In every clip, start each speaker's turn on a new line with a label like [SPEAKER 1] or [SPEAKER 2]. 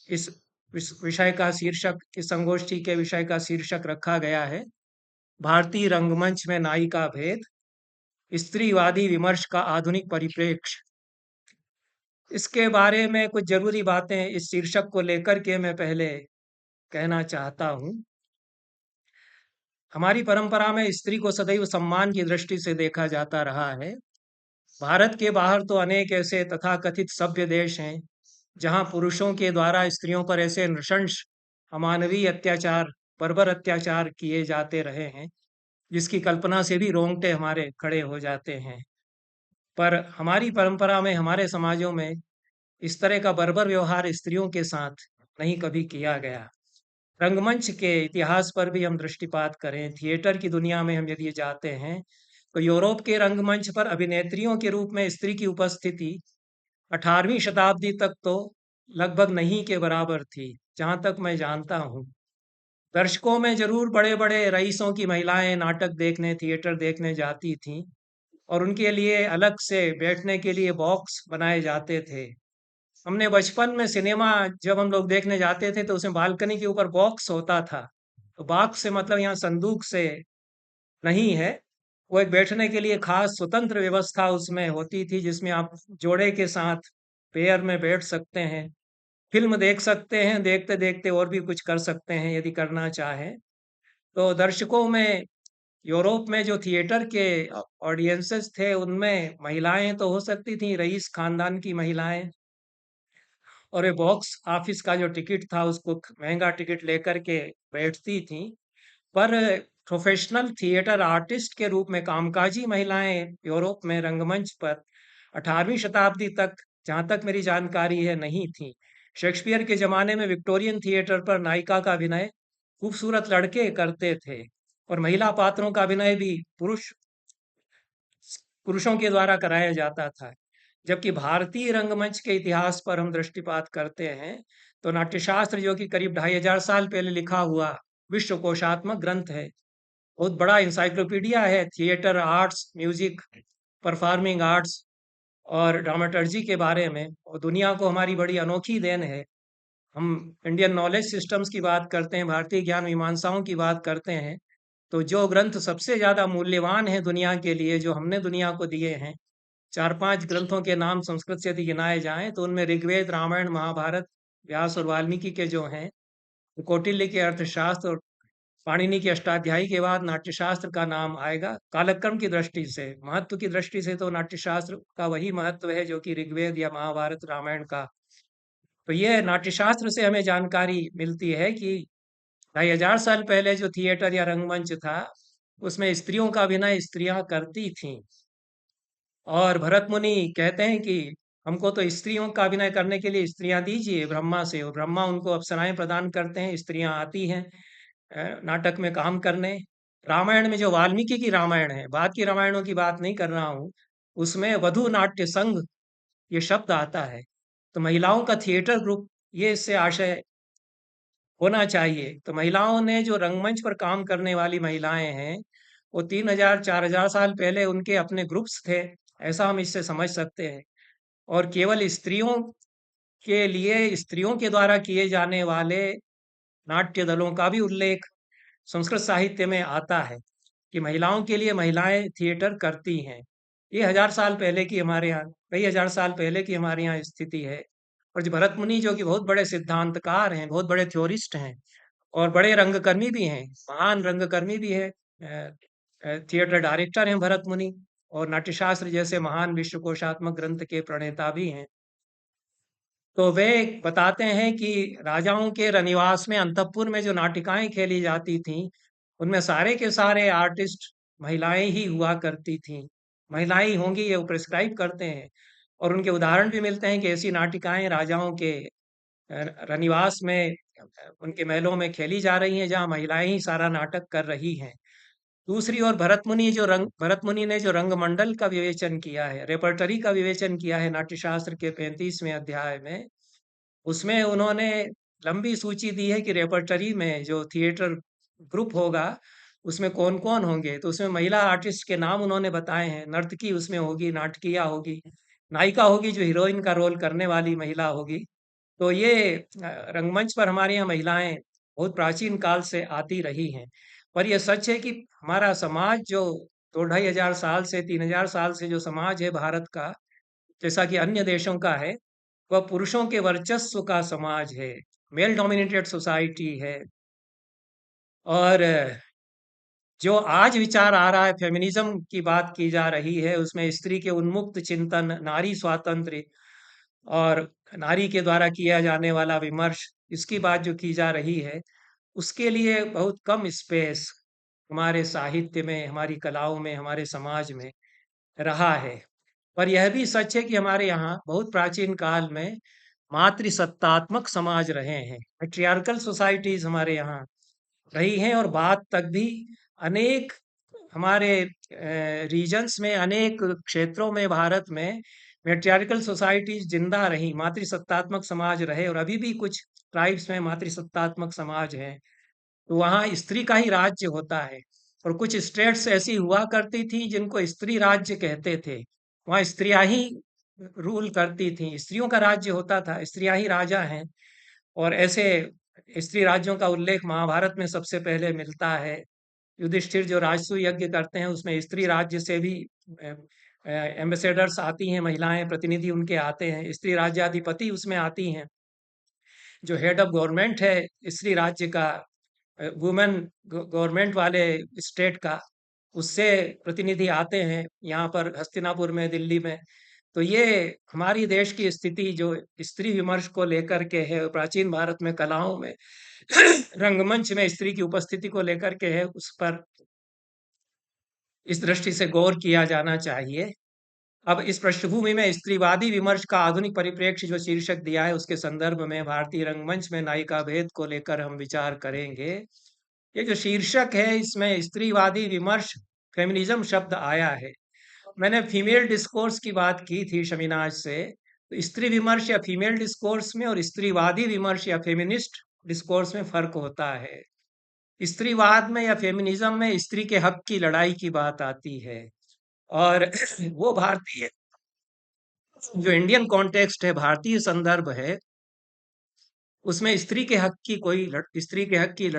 [SPEAKER 1] इस विषय का शीर्षक, इस संगोष्ठी के विषय का शीर्षक रखा गया है भारतीय रंगमंच में नाई का भेद, स्त्रीवादी विमर्श का आधुनिक परिप्रेक्ष्य। इसके बारे में कुछ जरूरी बातें इस शीर्षक को लेकर के मैं पहले कहना चाहता हूँ। हमारी परंपरा में स्त्री को सदैव सम्मान की दृष्टि से देखा जाता रहा है। भारत के बाहर तो अनेक ऐसे तथाकथित सभ्य देश हैं जहां पुरुषों के द्वारा स्त्रियों पर ऐसे नृशंस अमानवीय अत्याचार, बर्बर अत्याचार किए जाते रहे हैं जिसकी कल्पना से भी रोंगटे हमारे खड़े हो जाते हैं। पर हमारी परंपरा में, हमारे समाजों में इस तरह का बर्बर व्यवहार स्त्रियों के साथ नहीं कभी किया गया। रंगमंच के इतिहास पर भी हम दृष्टिपात करें, थिएटर की दुनिया में हम यदि जाते हैं, तो यूरोप के रंगमंच पर अभिनेत्रियों के रूप में स्त्री की उपस्थिति 18वीं शताब्दी तक तो लगभग नहीं के बराबर थी, जहाँ तक मैं जानता हूँ। दर्शकों में ज़रूर बड़े-बड़े रईसों की महिलाएँ नाटक देखने, थिएटर देखने जाती थीं और उनके लिए अलग से बैठने के लिए बॉक्स बनाए जाते थे। हमने बचपन में सिनेमा जब हम लोग देखने जाते थे तो उसमें बालकनी के ऊपर बॉक्स होता था। तो बॉक्स से मतलब यहाँ संदूक से नहीं है, वो एक बैठने के लिए खास स्वतंत्र व्यवस्था उसमें होती थी जिसमें आप जोड़े के साथ पेयर में बैठ सकते हैं, फ़िल्म देख सकते हैं, देखते-देखते और भी कुछ कर सकते हैं यदि करना चाहें। तो दर्शकों में यूरोप में जो थिएटर के ऑडियंसेस थे उनमें महिलाएँ तो हो सकती थीं, रईस ख़ानदान की महिलाएँ, और ये बॉक्स ऑफिस का जो टिकट था उसको महँगा टिकट लेकर के बैठती थीं। पर प्रोफेशनल थिएटर आर्टिस्ट के रूप में कामकाजी महिलाएँ यूरोप में रंगमंच पर 18वीं शताब्दी तक, जहाँ तक मेरी जानकारी है, नहीं थीं। शेक्सपियर के ज़माने में विक्टोरियन थिएटर पर नायिका का अभिनय खूबसूरत लड़के करते थे और महिला पात्रों का अभिनय भी पुरुषों के द्वारा कराया जाता था। जबकि भारतीय रंगमंच के इतिहास पर हम दृष्टिपात करते हैं, तो नाट्यशास्त्र जो कि करीब 2500 साल पहले लिखा हुआ विश्वकोशात्मक ग्रंथ है, बहुत बड़ा इंसाइक्लोपीडिया है theatre arts, music, performing arts और ड्रामाटर्जी के बारे में, और दुनिया को हमारी बड़ी अनोखी देन है। हम इंडियन नॉलेज सिस्टम्स की बात करते हैं, भारतीय ज्ञान मीमांसाओं की बात करते हैं, तो जो ग्रंथ सबसे ज़्यादा मूल्यवान हैं दुनिया के लिए, जो हमने दुनिया को दिए हैं, 4-5 ग्रंथों के नाम संस्कृत से यदि गिनाए जाएँ, तो उनमें ऋग्वेद, रामायण, महाभारत, व्यास और वाल्मीकि के जो हैं, कौटिल्य के अर्थशास्त्र और पाणिनि की अष्टाध्यायी के बाद नाट्यशास्त्र का नाम आएगा। कालक्रम की दृष्टि से, महत्व की दृष्टि से तो नाट्यशास्त्र का वही महत्व है जो कि ऋग्वेद या महाभारत, रामायण का। तो ये नाट्यशास्त्र से हमें जानकारी मिलती है कि 2500 साल पहले जो थिएटर या रंगमंच था, उसमें स्त्रियों का अभिनय स्त्रियाँ करती थीं। और भरत मुनि कहते हैं कि हमको तो स्त्रियों का अभिनय करने के लिए स्त्रियाँ दीजिए ब्रह्मा से, और ब्रह्मा उनको अप्सराएँ प्रदान करते हैं, स्त्रियाँ आती हैं नाटक में काम करने। रामायण में जो वाल्मीकि की रामायण है, बाद की रामायणों की बात नहीं कर रहा हूँ, उसमें वधू नाट्य संघ ये शब्द आता है। तो महिलाओं का थिएटर ग्रुप, ये इससे आशय होना चाहिए। तो महिलाओं ने जो रंगमंच पर काम करने वाली महिलाएं हैं, वो 3000-4000 साल पहले उनके अपने ग्रुप्स थे, ऐसा हम इससे समझ सकते हैं। और केवल स्त्रियों के लिए, स्त्रियों के द्वारा किए जाने वाले नाट्य दलों का भी उल्लेख संस्कृत साहित्य में आता है कि महिलाओं के लिए महिलाएं थिएटर करती हैं। ये 1000 साल पहले की, हमारे यहाँ कई हजार साल पहले की हमारे यहाँ स्थिति है। और जो भरत मुनि जो कि बहुत बड़े सिद्धांतकार हैं, बहुत बड़े थ्योरिस्ट हैं और बड़े रंगकर्मी भी हैं, महान रंगकर्मी भी है, थिएटर डायरेक्टर हैं भरत मुनि, और नाट्यशास्त्र जैसे महान विश्वकोशात्मक ग्रंथ के प्रणेता भी हैं। तो वे बताते हैं कि राजाओं के रनिवास में, अंतःपुर में जो नाटिकाएं खेली जाती थीं, उनमें सारे के सारे आर्टिस्ट महिलाएं ही हुआ करती थीं। महिलाएं ही होंगी ये वो प्रिस्क्राइब करते हैं, और उनके उदाहरण भी मिलते हैं कि ऐसी नाटिकाएं राजाओं के रनिवास में, उनके महलों में खेली जा रही हैं जहां महिलाएं ही सारा नाटक कर रही हैं। दूसरी ओर भरत मुनि ने जो रंगमंडल का विवेचन किया है, रेपर्टरी का विवेचन किया है नाट्यशास्त्र के 35वें अध्याय में, उसमें उन्होंने लंबी सूची दी है कि रेपर्टरी में जो थिएटर ग्रुप होगा उसमें कौन-कौन होंगे। तो उसमें महिला आर्टिस्ट के नाम उन्होंने बताए हैं, नर्तकी उसमें होगी, नाटकिया होगी, नायिका होगी जो हीरोइन का रोल करने वाली महिला होगी, तो ये रंगमंच पर हमारे यहाँ महिलाएं बहुत प्राचीन काल से आती रही हैं। पर यह सच है कि हमारा समाज जो 2-2,500 साल से 3,000 साल से जो समाज है भारत का, जैसा कि अन्य देशों का है, वह पुरुषों के वर्चस्व का समाज है, मेल डोमिनेटेड सोसाइटी है। और जो आज विचार आ रहा है, फेमिनिज्म की बात की जा रही है, उसमें स्त्री के उन्मुक्त चिंतन, नारी स्वातंत्र्य और नारी के द्वारा किया जाने वाला विमर्श, इसकी बात जो की जा रही है, उसके लिए बहुत कम स्पेस हमारे साहित्य में, हमारी कलाओं में, हमारे समाज में रहा है। पर यह भी सच है कि हमारे यहाँ बहुत प्राचीन काल में मातृसत्तात्मक समाज रहे हैं, मैट्रियार्कल सोसाइटीज हमारे यहाँ रही हैं। और बाद तक भी अनेक हमारे रीजन्स में, अनेक क्षेत्रों में भारत में मैट्रियार्कल सोसाइटीज जिंदा रही, मातृसत्तात्मक समाज रहे। और अभी भी कुछ ट्राइब्स में मातृसत्तात्मक समाज है, तो वहाँ स्त्री का ही राज्य होता है। और कुछ स्टेट्स ऐसी हुआ करती थी जिनको स्त्री राज्य कहते थे, वहाँ स्त्रियां ही रूल करती थी, स्त्रियों का राज्य होता था, स्त्रियां ही राजा हैं। और ऐसे स्त्री राज्यों का उल्लेख महाभारत में सबसे पहले मिलता है। युधिष्ठिर जो राजसूय यज्ञ करते हैं, उसमें स्त्री राज्य से भी एम्बेसडर्स आती हैं, महिलाएं प्रतिनिधि उनके आते हैं, स्त्री राज्याधिपति उसमें आती हैं। जो हेड ऑफ गवर्नमेंट है स्त्री राज्य का, वुमेन गवर्नमेंट वाले स्टेट का, उससे प्रतिनिधि आते हैं यहाँ पर हस्तिनापुर में, दिल्ली में। तो ये हमारी देश की स्थिति जो स्त्री विमर्श को लेकर के है, प्राचीन भारत में कलाओं में रंगमंच में स्त्री की उपस्थिति को लेकर के है, उस पर इस दृष्टि से गौर किया जाना चाहिए। अब इस पृष्ठभूमि में स्त्रीवादी विमर्श का आधुनिक परिप्रेक्ष्य जो शीर्षक दिया है, उसके संदर्भ में भारतीय रंगमंच में नायिका भेद को लेकर हम विचार करेंगे। ये जो शीर्षक है, इसमें स्त्रीवादी विमर्श, फेमिनिज्म शब्द आया है। मैंने फीमेल डिस्कोर्स की बात की थी शमीनाज से, तो स्त्री विमर्श या फीमेल डिस्कोर्स में और स्त्रीवादी विमर्श या फेमिनिस्ट डिस्कोर्स में फर्क होता है। स्त्रीवाद में या फेमिनिज्म में स्त्री के हक की लड़ाई की बात आती है। और वो भारतीय जो इंडियन कॉन्टेक्स्ट है, भारतीय संदर्भ है, उसमें स्त्री के हक की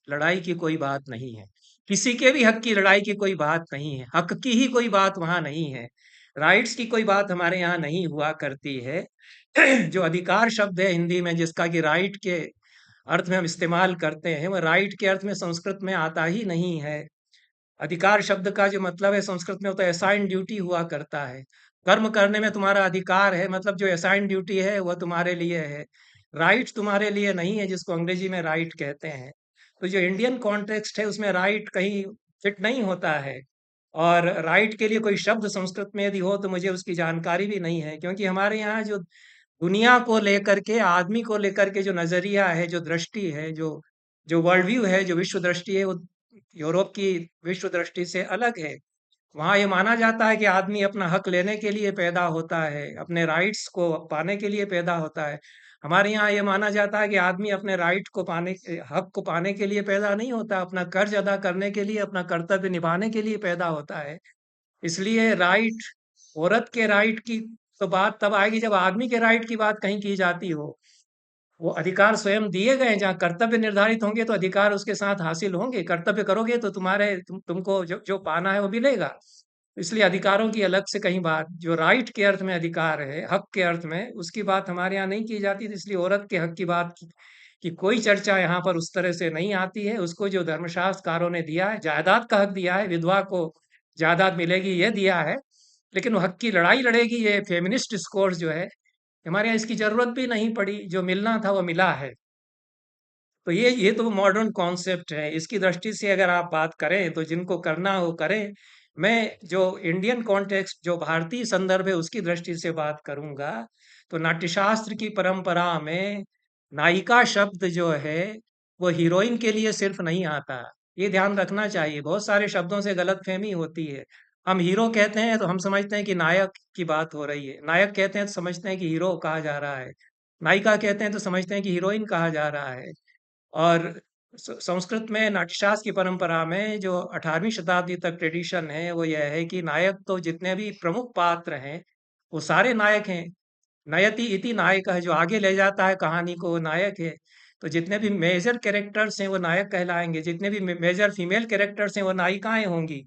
[SPEAKER 1] लड़ाई की कोई बात नहीं है। किसी के भी हक की लड़ाई की कोई बात नहीं है, हक की ही कोई बात वहां नहीं है, राइट्स की कोई बात हमारे यहाँ नहीं हुआ करती है। जो अधिकार शब्द है हिंदी में, जिसका कि राइट के अर्थ में हम इस्तेमाल करते हैं, वह राइट के अर्थ में संस्कृत में आता ही नहीं है। अधिकार शब्द का जो मतलब है संस्कृत में, वो तो असाइन ड्यूटी हुआ करता है। कर्म करने में तुम्हारा अधिकार है, मतलब जो असाइन ड्यूटी है वह तुम्हारे लिए है, राइट तुम्हारे लिए नहीं है, जिसको अंग्रेजी में राइट कहते हैं। तो जो इंडियन कॉन्टेक्स्ट है, उसमें राइट कहीं फिट नहीं होता है। और राइट के लिए कोई शब्द संस्कृत में यदि हो तो मुझे उसकी जानकारी भी नहीं है, क्योंकि हमारे यहाँ जो दुनिया को लेकर के, आदमी को लेकर के जो नजरिया है, जो दृष्टि है, जो जो वर्ल्ड व्यू है, जो विश्व दृष्टि है, वो यूरोप की विश्व दृष्टि से अलग है। वहाँ ये माना जाता है कि आदमी अपना हक लेने के लिए पैदा होता है, अपने राइट्स को पाने के लिए पैदा होता है। हमारे यहाँ ये माना जाता है कि आदमी अपने राइट को पाने, हक को पाने के लिए पैदा नहीं होता, अपना कर्ज अदा करने के लिए, अपना कर्तव्य निभाने के लिए पैदा होता है। इसलिए राइट, औरत के राइट की तो बात तब आएगी जब आदमी के राइट की बात कहीं की जाती हो। वो अधिकार स्वयं दिए गए हैं, जहाँ कर्तव्य निर्धारित होंगे तो अधिकार उसके साथ हासिल होंगे, कर्तव्य करोगे तो तुमको जो जो पाना है वो मिलेगा। इसलिए अधिकारों की अलग से कहीं बात, जो राइट के अर्थ में अधिकार है, हक के अर्थ में, उसकी बात हमारे यहाँ नहीं की जाती। तो इसलिए औरत के हक की बात की कोई चर्चा यहाँ पर उस तरह से नहीं आती है। उसको जो धर्मशास्त्रकारों ने दिया है, जायदाद का हक दिया है, विधवा को जायदाद मिलेगी ये दिया है, लेकिन वो हक की लड़ाई लड़ेगी, ये फेमिनिस्ट डिस्कोर्स जो है, हमारे यहाँ इसकी जरूरत भी नहीं पड़ी, जो मिलना था वो मिला है। तो ये तो मॉडर्न कॉन्सेप्ट है। इसकी दृष्टि से अगर आप बात करें तो जिनको करना हो करें। मैं जो इंडियन कॉन्टेक्स्ट, जो भारतीय संदर्भ है, उसकी दृष्टि से बात करूंगा। तो नाट्यशास्त्र की परंपरा में नायिका शब्द जो है वो हीरोइन के लिए सिर्फ नहीं आता, ये ध्यान रखना चाहिए। बहुत सारे शब्दों से गलतफहमी होती है। हम हीरो कहते हैं तो हम समझते हैं कि नायक की बात हो रही है, नायक कहते हैं तो समझते हैं कि हीरो कहा जा रहा है, नायिका कहते हैं तो समझते हैं कि हीरोइन कहा जा रहा है। और संस्कृत में नाट्यशास्त्र की परंपरा में जो 18वीं शताब्दी तक ट्रेडिशन है, वो यह है कि नायक तो जितने भी प्रमुख पात्र हैं वो सारे नायक हैं। नयति इति नायकः, जो आगे ले जाता है कहानी को, वो नायक है। तो जितने भी मेजर कैरेक्टर्स हैं वो नायक कहलाएंगे, जितने भी मेजर फीमेल कैरेक्टर्स हैं वो नायिकाएं होंगी।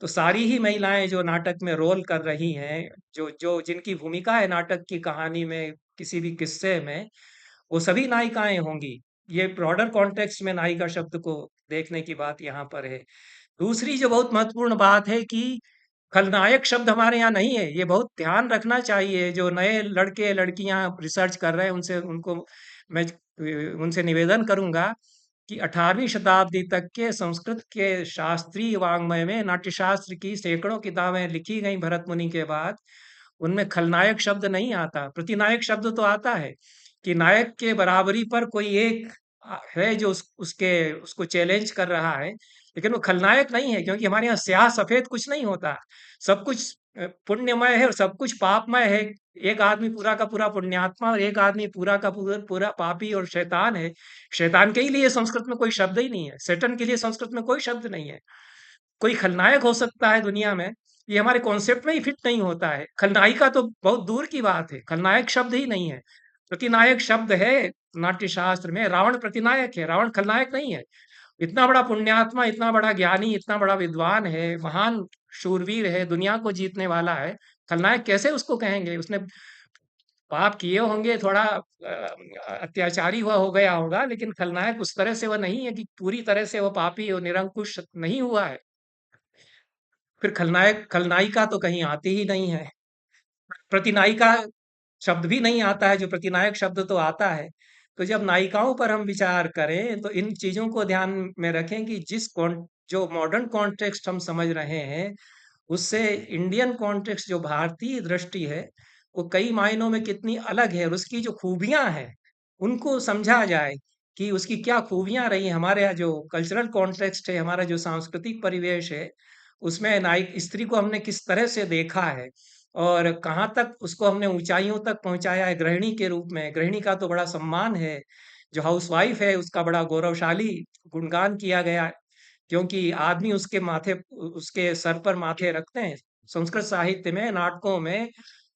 [SPEAKER 1] तो सारी ही महिलाएं जो नाटक में रोल कर रही हैं, जो जो जिनकी भूमिका है नाटक की कहानी में, किसी भी किस्से में, वो सभी नायिकाएं होंगी। ये ब्रॉडर कॉन्टेक्स्ट में नायिका शब्द को देखने की बात यहाँ पर है। दूसरी जो बहुत महत्वपूर्ण बात है कि खलनायक शब्द हमारे यहाँ नहीं है। ये बहुत ध्यान रखना चाहिए, जो नए लड़के लड़कियां रिसर्च कर रहे हैं उनसे, उनको मैं उनसे निवेदन करूंगा कि 18वीं शताब्दी तक के संस्कृत के शास्त्रीय वाङ्मय में नाट्यशास्त्र की सैकड़ों किताबें लिखी गई भरत मुनि के बाद, उनमें खलनायक शब्द नहीं आता। प्रतिनायक शब्द तो आता है कि नायक के बराबरी पर कोई एक है जो उसको चैलेंज कर रहा है, लेकिन वो खलनायक नहीं है, क्योंकि हमारे यहाँ स्याह सफेद कुछ नहीं होता। सब कुछ पुण्यमय है और सब कुछ पापमय है। एक आदमी पूरा का पूरा पुण्यात्मा और एक आदमी पूरा का पूरा पूरा पापी और शैतान है। शैतान के ही लिए संस्कृत में कोई शब्द ही नहीं है, सैटन के लिए संस्कृत में कोई शब्द नहीं है। कोई खलनायक हो सकता है दुनिया में, ये हमारे कॉन्सेप्ट में ही फिट नहीं होता है। खलनायिका तो बहुत दूर की बात है, खलनायक शब्द ही नहीं है। प्रतिनायक शब्द है नाट्य शास्त्र में। रावण प्रतिनायक है, रावण खलनायक नहीं है। इतना बड़ा पुण्यात्मा, इतना बड़ा ज्ञानी, इतना बड़ा विद्वान है, महान शूरवीर है, दुनिया को जीतने वाला है, खलनायक कैसे उसको कहेंगे? उसने पाप किए होंगे, थोड़ा अत्याचारी हुआ हो गया होगा, लेकिन खलनायक उस तरह से वह नहीं है कि पूरी तरह से वो पापी और निरंकुश नहीं हुआ है। फिर खलनायक खलनायिका तो कहीं आती ही नहीं है। प्रतिनायिका शब्द भी नहीं आता है, जो प्रतिनायक शब्द तो आता है। तो जब नायिकाओं पर हम विचार करें तो इन चीजों को ध्यान में रखें कि जो मॉडर्न कॉन्टेक्स्ट हम समझ रहे हैं, उससे इंडियन कॉन्टेक्स्ट, जो भारतीय दृष्टि है, वो कई मायनों में कितनी अलग है, और उसकी जो खूबियां हैं उनको समझा जाए कि उसकी क्या खूबियां रही हैं। हमारे यहाँ जो कल्चरल कॉन्टेक्स्ट है, हमारा जो सांस्कृतिक परिवेश है, उसमें नायक स्त्री को हमने किस तरह से देखा है और कहाँ तक उसको हमने ऊंचाइयों तक पहुंचाया है गृहिणी के रूप में। गृहिणी का तो बड़ा सम्मान है, जो हाउसवाइफ है उसका बड़ा गौरवशाली गुणगान किया गया है, क्योंकि आदमी उसके माथे, उसके सर पर माथे रखते हैं। संस्कृत साहित्य में, नाटकों में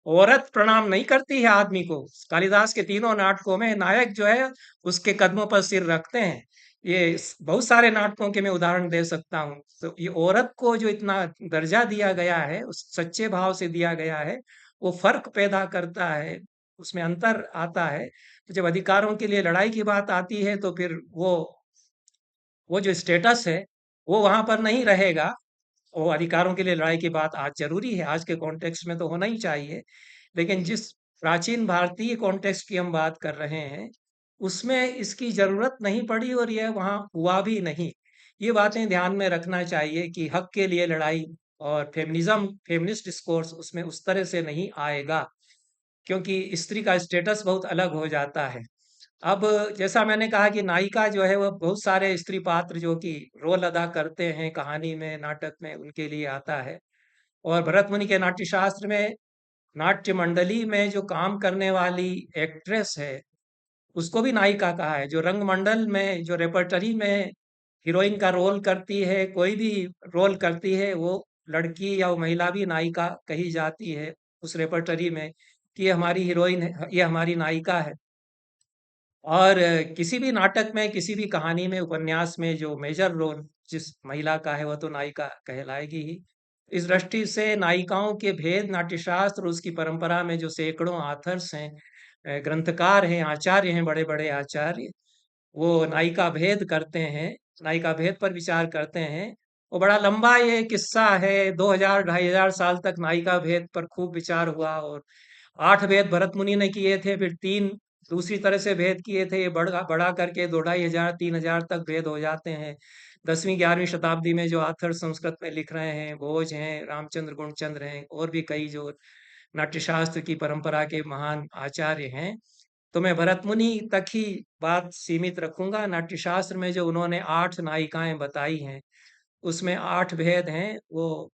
[SPEAKER 1] औरत प्रणाम नहीं करती है आदमी को। कालिदास के तीनों नाटकों में नायक जो है उसके कदमों पर सिर रखते हैं। ये बहुत सारे नाटकों के मैं उदाहरण दे सकता हूँ। तो ये औरत को जो इतना दर्जा दिया गया है, उस सच्चे भाव से दिया गया है, वो फर्क पैदा करता है, उसमें अंतर आता है। तो जब अधिकारों के लिए लड़ाई की बात आती है तो फिर वो जो स्टेटस है वो वहां पर नहीं रहेगा। वो अधिकारों के लिए लड़ाई की बात आज जरूरी है, आज के कॉन्टेक्स्ट में तो होना ही चाहिए, लेकिन जिस प्राचीन भारतीय कॉन्टेक्स्ट की हम बात कर रहे हैं उसमें इसकी जरूरत नहीं पड़ी और यह वहाँ हुआ भी नहीं। ये बातें ध्यान में रखना चाहिए कि हक के लिए लड़ाई और फेमिनिज्म, फेमिनिस्ट डिस्कोर्स उसमें उस तरह से नहीं आएगा, क्योंकि स्त्री का स्टेटस बहुत अलग हो जाता है। अब जैसा मैंने कहा कि नायिका जो है वो बहुत सारे स्त्री पात्र जो कि रोल अदा करते हैं कहानी में, नाटक में, उनके लिए आता है। और भरत मुनि के नाट्य शास्त्र में नाट्य मंडली में जो काम करने वाली एक्ट्रेस है उसको भी नायिका कहा है। जो रंगमंडल में, जो रेपर्टरी में हीरोइन का रोल करती है, कोई भी रोल करती है, वो लड़की या वो महिला भी नायिका कही जाती है उस रेपर्टरी में, कि ये हमारी हीरोइन है, ये हमारी नायिका है। और किसी भी नाटक में, किसी भी कहानी में, उपन्यास में जो मेजर रोल जिस महिला का है वह तो नायिका कहलाएगी ही। इस दृष्टि से नायिकाओं के भेद नाट्यशास्त्र और उसकी परंपरा में जो सैकड़ों आथर्स हैं, ग्रंथकार हैं, आचार्य हैं, बड़े बड़े आचार्य, वो नायिका भेद करते हैं, नायिका भेद पर विचार करते हैं। वो बड़ा लंबा ये किस्सा है, 2000 2500 साल तक नायिका भेद पर खूब विचार हुआ। और 8 भेद भरत मुनि ने किए थे, फिर 3 दूसरी तरह से भेद किए थे। ये बढ़ा बढ़ा करके 2 ढाई हजार 3000 तक भेद हो जाते हैं। 10वीं 11वीं शताब्दी में जो आथर संस्कृत में लिख रहे हैं, भोज हैं, रामचंद्र गुणचंद्र हैं, और भी कई जो नाट्यशास्त्र की परंपरा के महान आचार्य हैं। तो मैं भरत मुनि तक ही बात सीमित रखूंगा। नाट्यशास्त्र में जो उन्होंने 8 नायिकाएं बताई हैं, उसमें 8 भेद हैं। वो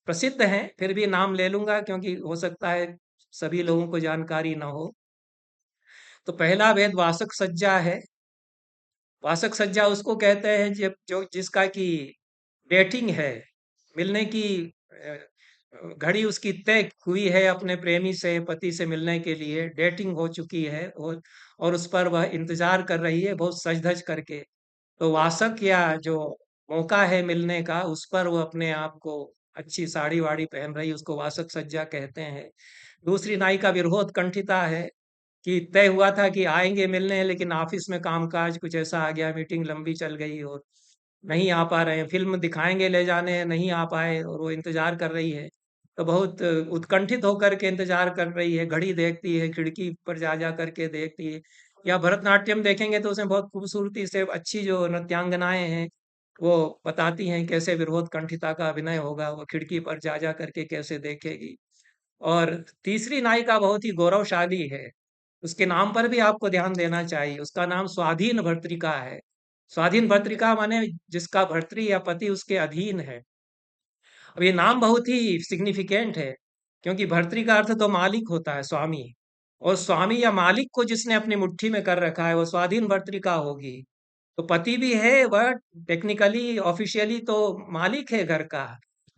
[SPEAKER 1] प्रसिद्ध हैं, फिर भी नाम ले लूंगा क्योंकि हो सकता है सभी लोगों को जानकारी ना हो। तो पहला भेद वासक सज्जा है। वासक सज्जा उसको कहते हैं जब जो जिसका कि डेटिंग है, मिलने की घड़ी उसकी तय हुई है अपने प्रेमी से, पति से मिलने के लिए, डेटिंग हो चुकी है और उस पर वह इंतजार कर रही है बहुत सज-धज करके। तो वासक या जो मौका है मिलने का, उस पर वो अपने आप को अच्छी साड़ी-वाड़ी पहन रही है, उसको वासक सज्जा कहते हैं। दूसरी नायिका का विरह उत्कंठिता है कि तय हुआ था कि आएँगे मिलने, लेकिन ऑफ़िस में कामकाज कुछ ऐसा आ गया, मीटिंग लंबी चल गई और नहीं आ पा रहे हैं, फ़िल्म दिखाएँगे ले जाने, नहीं आ पाए और वो इंतज़ार कर रही है। तो बहुत उत्कंठित होकर के इंतज़ार कर रही है, घड़ी देखती है, खिड़की पर जा कर के देखती है। या भरतनाट्यम देखेंगे तो उसमें बहुत खूबसूरती से अच्छी जो नृत्यांगनाएँ हैं, वो बताती हैं कैसे विरोधकंठिता का अभिनय होगा, वो खिड़की पर जा कर के कैसे देखेगी। और तीसरी नायिका बहुत ही गौरवशाली है। उसके नाम पर भी आपको ध्यान देना चाहिए। उसका नाम स्वाधीन भर्तृका है। स्वाधीन भर्तृका माने जिसका भर्तृ या पति उसके अधीन है। अब ये नाम बहुत ही सिग्निफिकेंट है, क्योंकि भर्तृ का अर्थ तो मालिक होता है, स्वामी। और स्वामी या मालिक को जिसने अपनी मुट्ठी में कर रखा है, वो स्वाधीन भर्तृका होगी। तो पति भी है, वह टेक्निकली ऑफिशियली तो मालिक है घर का,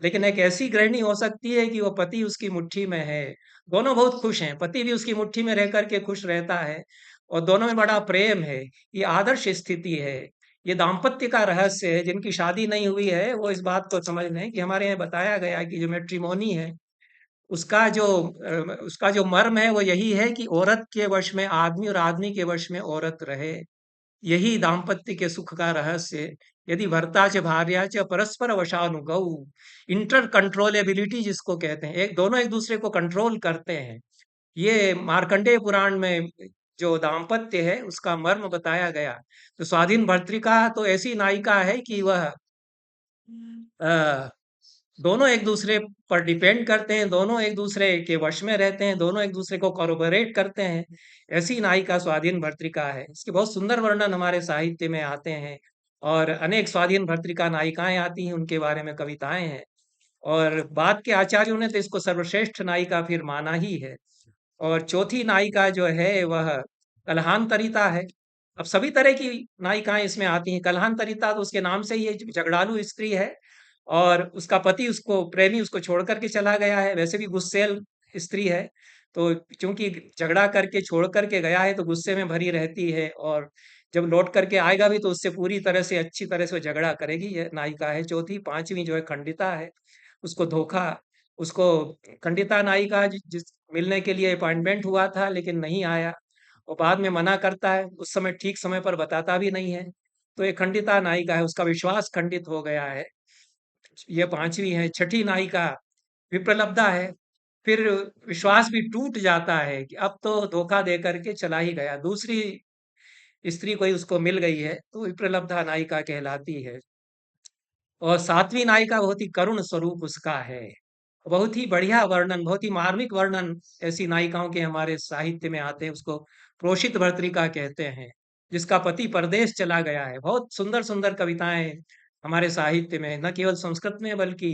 [SPEAKER 1] लेकिन एक ऐसी गृहिणी हो सकती है कि वो पति उसकी मुट्ठी में है। दोनों बहुत खुश हैं, पति भी उसकी मुट्ठी में रह कर के खुश रहता है और दोनों में बड़ा प्रेम है। ये आदर्श स्थिति है, ये दाम्पत्य का रहस्य है। जिनकी शादी नहीं हुई है वो इस बात को समझ लें कि हमारे यहाँ बताया गया है कि जो मैट्रिमोनी है, उसका जो मर्म है वो यही है कि औरत के वश में आदमी और आदमी के वश में औरत रहे। यही दाम्पत्य के सुख का रहस्य है। यदि भर्ता च भार्या च परस्पर वशानुगौ, इंटर कंट्रोलेबिलिटी जिसको कहते हैं, एक दोनों एक दूसरे को कंट्रोल करते हैं। ये मार्कंडेय पुराण में जो दाम्पत्य है उसका मर्म बताया गया। तो स्वाधीन भर्तृका तो ऐसी नायिका है कि वह अ, दोनों एक दूसरे पर डिपेंड करते हैं, दोनों एक दूसरे के वश में रहते हैं, दोनों एक दूसरे को कोलैबोरेट करते हैं। ऐसी नायिका स्वाधीन भर्तृका है। इसके बहुत सुंदर वर्णन हमारे साहित्य में आते हैं और अनेक स्वाधीन भर्तृका नायिकाएं आती हैं, उनके बारे में कविताएं हैं। और बाद के आचार्यों ने तो इसको सर्वश्रेष्ठ नायिका फिर माना ही है। और चौथी नायिका जो है वह कलहांतरिता है। अब सभी तरह की नायिकाएं इसमें आती हैं। कलहांतरिता तो उसके नाम से ही झगड़ालू स्त्री है और उसका पति उसको प्रेमी उसको छोड़ करके चला गया है। वैसे भी गुस्सैल स्त्री है, तो चूंकि झगड़ा करके छोड़ करके गया है तो गुस्से में भरी रहती है और जब लौट करके आएगा भी तो उससे पूरी तरह से अच्छी तरह से वो झगड़ा करेगी। ये नायिका है चौथी। पांचवी जो है खंडिता है। उसको धोखा उसको खंडिता नायिका जिस मिलने के लिए अपॉइंटमेंट हुआ था लेकिन नहीं आया, वो बाद में मना करता है, उस समय ठीक समय पर बताता भी नहीं है। तो ये खंडिता नायिका है, उसका विश्वास खंडित हो गया है। ये पांचवी है। छठी नायिका विप्रलब्धा है। फिर विश्वास भी टूट जाता है कि अब तो धोखा दे करके चला ही गया, दूसरी स्त्री कोई उसको मिल गई है, तो विप्रलब्धा नायिका कहलाती है। और सातवीं नायिका बहुत ही करुण स्वरूप उसका है। बहुत ही बढ़िया वर्णन, बहुत ही मार्मिक वर्णन ऐसी नायिकाओं के हमारे साहित्य में आते हैं। उसको प्रोषित भर्तृका कहते हैं, जिसका पति परदेश चला गया है। बहुत सुंदर सुंदर कविताएं हमारे साहित्य में, न केवल संस्कृत में बल्कि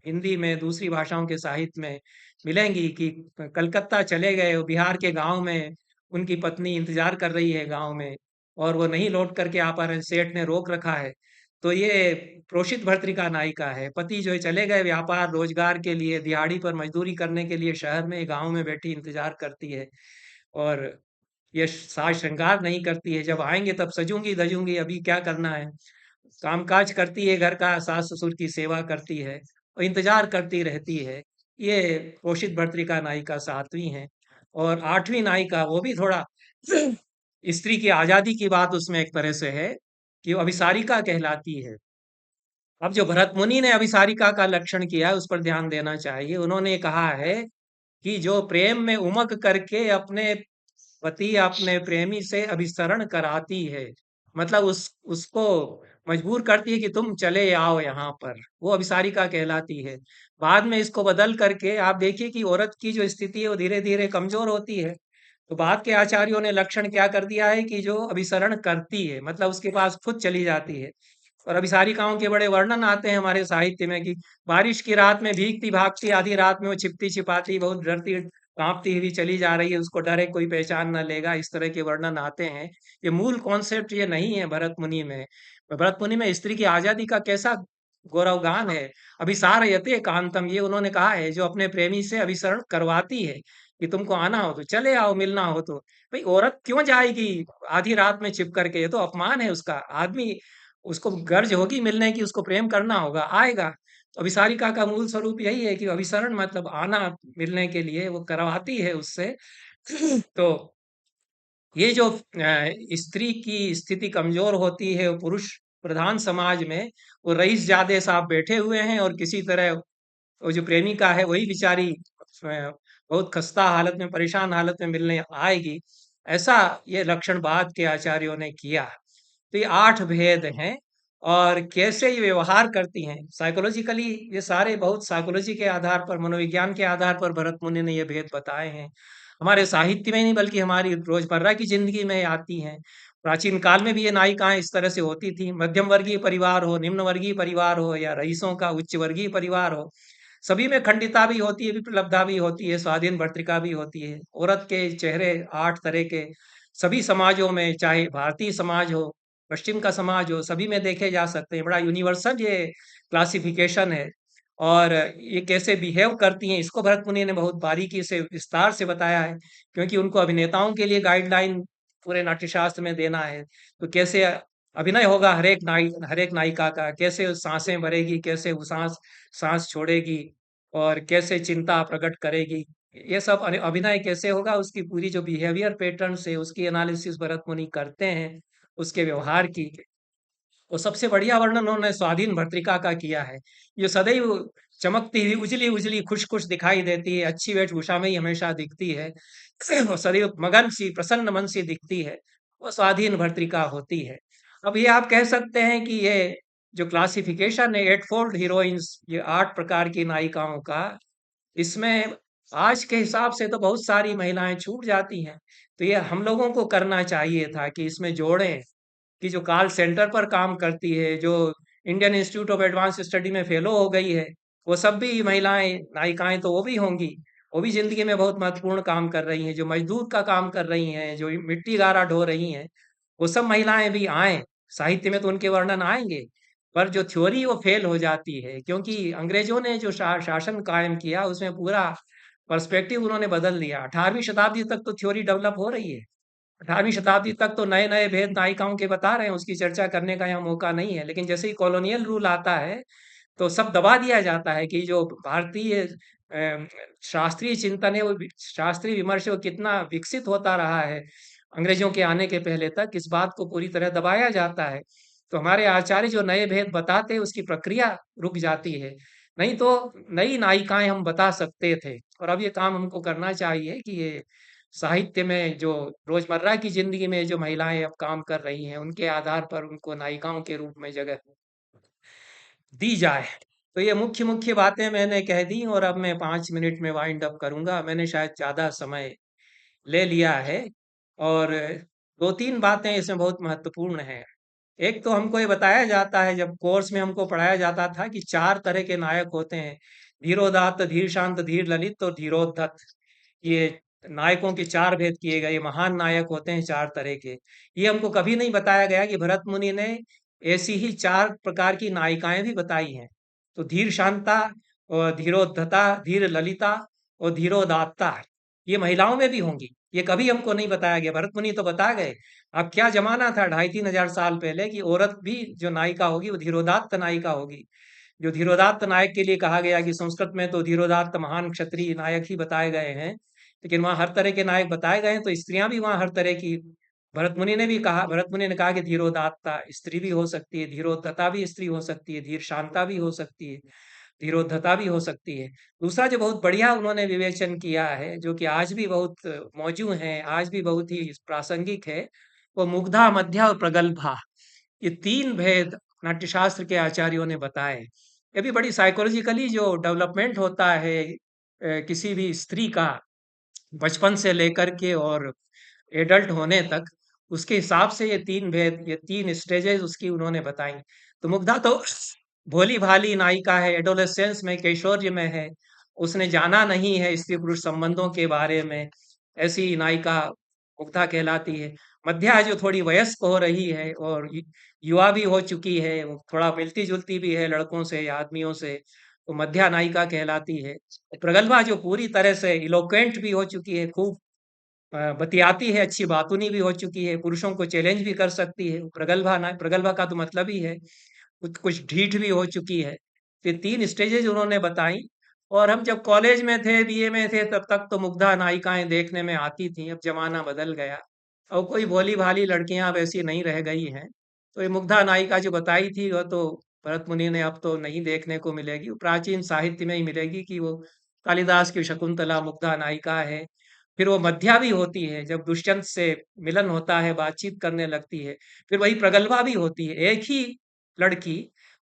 [SPEAKER 1] हिंदी में, दूसरी भाषाओं के साहित्य में मिलेंगी कि कलकत्ता चले गए, वो बिहार के गांव में उनकी पत्नी इंतजार कर रही है गांव में और वो नहीं लौट करके आ पा रहे, सेठ ने रोक रखा है। तो ये प्रोषित भर्तृका नायिका है। पति जो है चले गए व्यापार रोजगार के लिए, दिहाड़ी पर मजदूरी करने के लिए शहर में, गांव में बैठी इंतजार करती है और ये साज श्रृंगार नहीं करती है। जब आएंगे तब सजूंगी धजूंगी, अभी क्या करना है। कामकाज करती है, घर का सास ससुर की सेवा करती है और इंतजार करती रहती है। ये प्रोषित भर्तृका नायिका सातवीं है। और आठवीं नायिका वो भी थोड़ा स्त्री की आजादी की बात उसमें एक तरह से है कि वो अभिसारिका कहलाती है। अब जो भरत मुनि ने अभिसारिका का लक्षण किया है उस पर ध्यान देना चाहिए। उन्होंने कहा है कि जो प्रेम में उमग करके अपने पति या अपने प्रेमी से अभिसरण कराती है, मतलब उसको मजबूर करती है कि तुम चले आओ यहाँ पर, वो अभिसारिका कहलाती है। बाद में इसको बदल करके आप देखिए कि औरत की जो स्थिति है वो धीरे धीरे कमजोर होती है। तो बाद के आचार्यों ने लक्षण क्या कर दिया है कि जो अभिसरण करती है, मतलब उसके पास खुद चली जाती है। और अभिसारिकाओं के बड़े वर्णन आते हैं हमारे साहित्य में कि बारिश की रात में भीगती भागती, आधी रात में वो छिपती छिपाती बहुत डरती कांपती हुई चली जा रही है, उसको डर है कोई पहचान न लेगा, इस तरह के वर्णन आते हैं। ये मूल कॉन्सेप्ट ये नहीं है भरत मुनि में। भरत मुनि में स्त्री की आजादी का कैसा गौरवगान है। अभिसारयते कांतम, ये उन्होंने कहा है, जो अपने प्रेमी से अभिसरण करवाती है कि तुमको आना हो तो चले आओ, मिलना हो तो। भाई औरत क्यों जाएगी आधी रात में छिप करके? ये तो अपमान है उसका। आदमी, उसको गर्ज होगी मिलने की, उसको प्रेम करना होगा, आएगा। तो अभिसारिका का मूल स्वरूप यही है कि अभिसरण मतलब आना, मिलने के लिए वो करवाती है उससे। तो ये जो स्त्री की स्थिति कमजोर होती है, वो पुरुष प्रधान समाज में, वो रईस जादे साहब बैठे हुए हैं और किसी तरह वो जो प्रेमिका है वही बेचारी बहुत खस्ता हालत में, परेशान हालत में मिलने आएगी। ऐसा ये लक्षणवाद के आचार्यों ने किया। तो ये 8 भेद हैं। और कैसे ये व्यवहार करती हैं साइकोलॉजिकली, ये सारे बहुत साइकोलॉजी के आधार पर, मनोविज्ञान के आधार पर भरत मुनि ने ये भेद बताए हैं। हमारे साहित्य में नहीं बल्कि हमारी रोजमर्रा की जिंदगी में आती हैं। प्राचीन काल में भी ये नायिकाएं इस तरह से होती थी। मध्यम वर्गीय परिवार हो, निम्न वर्गीय परिवार हो, या रईसों का उच्च वर्गीय परिवार हो, सभी में खंडिता भी होती है, विप्लब्धा भी होती है, स्वाधीन भर्तृका भी होती है। औरत के चेहरे 8 तरह के सभी समाजों में, चाहे भारतीय समाज हो, पश्चिम का समाज हो, सभी में देखे जा सकते हैं। बड़ा यूनिवर्सल ये क्लासिफिकेशन है। और ये कैसे बिहेव करती हैं, इसको भरत मुनि ने बहुत बारीकी से, विस्तार से बताया है। क्योंकि उनको अभिनेताओं के लिए गाइडलाइन पूरे नाट्यशास्त्र में देना है। तो कैसे अभिनय होगा हर एक नायिका का, कैसे सांसें भरेगी, कैसे वो सांस छोड़ेगी, और कैसे चिंता प्रकट करेगी, ये सब अभिनय कैसे होगा, उसकी पूरी जो बिहेवियर पैटर्न है उसकी एनालिसिस भरत मुनि करते हैं, उसके व्यवहार की। और सबसे बढ़िया वर्णन उन्होंने स्वाधीन भर्तृका का किया है। ये सदैव चमकती हुई, उजली उजली, खुश खुश दिखाई देती है, अच्छी वेशभूषा में ही हमेशा दिखती है, और सदैव मगन सी, प्रसन्न मन सी दिखती है, वो स्वाधीन भर्तृका होती है। अब ये आप कह सकते हैं कि ये जो क्लासिफिकेशन है एट फोल्ड हीरोइंस, ये 8 प्रकार की नायिकाओं का, इसमें आज के हिसाब से तो बहुत सारी महिलाएं छूट जाती हैं। तो ये हम लोगों को करना चाहिए था कि इसमें जोड़ें कि जो कॉल सेंटर पर काम करती है, जो Indian institute of advance study में फेलो हो गई है, वो सब भी महिलाएं, नायिकाएं तो वो भी होंगी। वो भी जिंदगी में बहुत महत्वपूर्ण काम कर रही हैं, जो मजदूर का काम कर रही हैं, जो मिट्टी गारा ढो रही हैं, वो सब महिलाएं भी आए। साहित्य में तो उनके वर्णन आएंगे, पर जो थ्योरी वो फेल हो जाती है, क्योंकि अंग्रेजों ने जो शासन कायम किया उसमें पूरा पर्सपेक्टिव उन्होंने बदल दिया। 18वीं शताब्दी तक तो थ्योरी डेवलप हो रही है। 18वीं शताब्दी तक तो नए-नए भेद नायिकाओं के बता रहे हैं, उसकी चर्चा करने का यहाँ मौका नहीं है। लेकिन जैसे ही कॉलोनियल रूल आता है, तो सब दबा दिया जाता है कि जो भारतीय शास्त्रीय चिंतन है, वो शास्त्रीय विमर्श है, वो कितना विकसित होता रहा है अंग्रेजों के आने के पहले तक, इस बात को पूरी तरह दबाया जाता है। तो हमारे आचार्य जो नए भेद बताते हैं, उसकी प्रक्रिया रुक जाती है। नहीं तो नई नायिकाएं हम बता सकते थे। और अब ये काम हमको करना चाहिए कि ये साहित्य में जो रोजमर्रा की जिंदगी में जो महिलाएं अब काम कर रही हैं, उनके आधार पर उनको नायिकाओं के रूप में जगह दी जाए। तो ये मुख्य मुख्य बातें मैंने कह दी, और अब मैं 5 मिनट में वाइंड अप करूंगा। मैंने शायद ज्यादा समय ले लिया है। और 2-3 बातें इसमें बहुत महत्वपूर्ण हैं। एक तो हमको ये बताया जाता है, जब कोर्स में हमको पढ़ाया जाता था, कि 4 तरह के नायक होते हैं: धीरोदात्त, धीर शांत, धीर ललित और धीरोद्धत। ये नायकों के 4 भेद किए गए, महान नायक होते हैं 4 तरह के। ये हमको कभी नहीं बताया गया कि भरत मुनि ने ऐसी ही 4 प्रकार की नायिकाएं भी बताई हैं। तो धीर शांता, और धीरोद्धता, धीर ललिता और धीरोदात्ता, ये महिलाओं में भी होंगी। ये कभी हमको नहीं बताया गया, भरत मुनि तो बता गए। अब क्या जमाना था 2500-3000 साल पहले, कि औरत भी जो नायिका होगी वो धीरोदात्त नायिका होगी। जो धीरोदात्त नायक के लिए कहा गया, कि संस्कृत में तो धीरोदात्त महान क्षत्रिय नायक ही बताए गए हैं, लेकिन वहां हर तरह के नायक बताए गए हैं, तो स्त्रियां भी वहां हर तरह की। भरत मुनि ने कहा कि धीरोदात्ता स्त्री भी हो सकती है, धीरोद्धता भी स्त्री हो सकती है, धीर शांता भी हो सकती है, धीरोद्धता भी हो सकती है। दूसरा जो बहुत बढ़िया उन्होंने विवेचन किया है, जो कि आज भी बहुत मौजूद है, आज भी बहुत ही प्रासंगिक है, वो मुग्धा, मध्या और प्रगल्भा, ये 3 भेद नाट्यशास्त्र के आचार्यों ने बताए। ये भी बड़ी साइकोलॉजिकली जो डेवलपमेंट होता है किसी भी स्त्री का, बचपन से लेकर के और एडल्ट होने तक, उसके हिसाब से ये 3 भेद, ये 3 स्टेजेस उसकी उन्होंने बताई। तो मुग्धा तो भोली भाली नायिका है, एडोलेसेंस में, कैशोर्य में है, उसने जाना नहीं है स्त्री पुरुष संबंधों के बारे में, ऐसी नायिका मुग्धा कहलाती है। मध्या जो थोड़ी वयस्क हो रही है और युवा भी हो चुकी है, वो थोड़ा मिलती-जुलती भी है लड़कों से या आदमियों से, तो मध्या नायिका कहलाती है। प्रगल्भा जो पूरी तरह से इलोक्वेंट भी हो चुकी है, खूब बतियाती है, अच्छी बातूनी भी हो चुकी है, पुरुषों को चैलेंज भी कर सकती है। प्रगल्भा का तो मतलब ही है, कुछ कुछ ढीठ भी हो चुकी है। ये 3 स्टेजेज़ उन्होंने बताई और हम जब कॉलेज में थे, बीए में थे, तब तक तो मुग्धा नायिकाएँ देखने में आती थीं, अब ज़माना बदल गया। अब कोई भोली-भाली लड़कियाँ वैसी नहीं रह गई हैं। तो ये मुग्धा नायिका जो बताई थी, वह तो भरत मुनि ने अब तो नहीं देखने को मिलेगी, वो प्राचीन साहित्य में ही मिलेगी कि वो कालिदास की शकुंतला मुग्धा नायिका है। फिर वो मध्या भी होती है, जब दुष्यंत से मिलन होता है, बातचीत करने लगती है। फिर वही प्रगल्भा भी होती है, एक ही लड़की,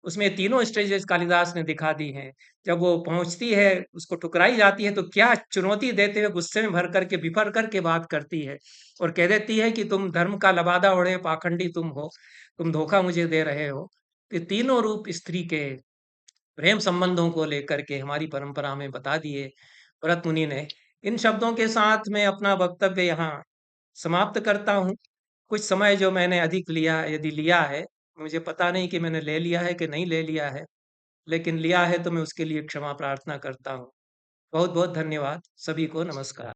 [SPEAKER 1] उसमें तीनों स्टेजेस कालिदास ने दिखा दी हैं। जब वो पहुँचती है, उसको ठुकराई जाती है, तो क्या चुनौती देते हुए गुस्से में भर कर के, बिफर कर के बात करती है और कह देती है कि तुम धर्म का लबादा ओढ़े पाखंडी तुम हो, तुम धोखा मुझे दे रहे हो। ये तीनों रूप स्त्री के प्रेम संबंधों को लेकर के हमारी परंपरा में बता दिए भरत मुनि ने। इन शब्दों के साथ मैं अपना वक्तव्य यहाँ समाप्त करता हूँ। कुछ समय जो मैंने अधिक लिया, यदि लिया है, मुझे पता नहीं कि मैंने ले लिया है कि नहीं ले लिया है, लेकिन लिया है तो मैं उसके लिए क्षमा प्रार्थना करता हूँ। बहुत-बहुत धन्यवाद। सभी को नमस्कार।